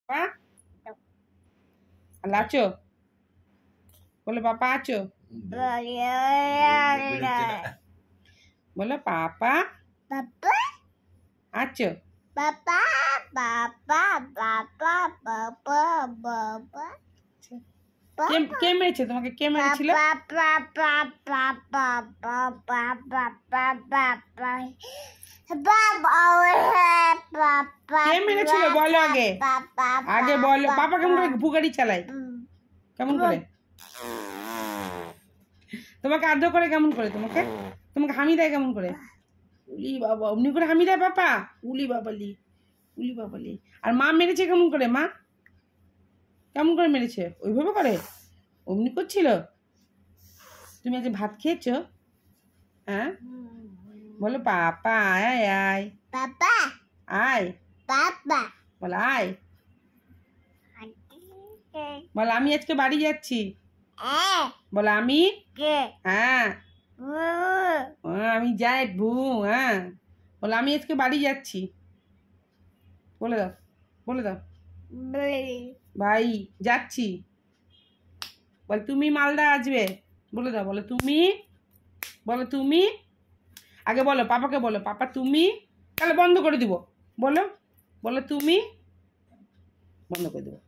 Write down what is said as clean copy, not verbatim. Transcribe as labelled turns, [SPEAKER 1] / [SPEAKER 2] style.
[SPEAKER 1] पापा लाचो बोलो पापा आचो बोलो पापा
[SPEAKER 2] पापा
[SPEAKER 1] आचो
[SPEAKER 2] पापा पापा पापा पापा पापा
[SPEAKER 1] কে মেরেছে তোমাকে? কে মেরেছিল? কে মেরেছিল বলো আগে, আগে বলো। পাপা কেমন করে ভুগাড়ি চালায়? কেমন করে তোমাকে আদর করে? কেমন করে তোমাকে তোমাকে হামি দেয়? কেমন করে? উলি বাবা, অমনি করে হামি দেয় পাপা? উলি বাবালি, উলি বাবালি। আর মা মেরেছে কেমন করে? মা কেমন করে মেরেছে? ওইভাবে করে? অমনি করছিল? তুমি আজ ভাত খেয়েছো? হ্যাঁ বলো পাপা আয় আয়
[SPEAKER 2] पापा
[SPEAKER 1] আয়
[SPEAKER 2] पापा
[SPEAKER 1] বলো আয় বলো আমি আজকে বাড়ি যাচ্ছি। বলো আমি হ্যাঁ আমি যাই ভু হ্যাঁ বলো আমি আজকে বাড়ি যাচ্ছি। বলে দাও, বলে দাও। ভাই যাচ্ছি। বল তুমি মালদা আসবে। বলে দাও, বলো তুমি, বলো তুমি। আগে বলো পাপাকে, বলো পাপা তুমি। তাহলে বন্ধ করে দিব। বলো, বলো তুমি, বন্ধ করে দেবো।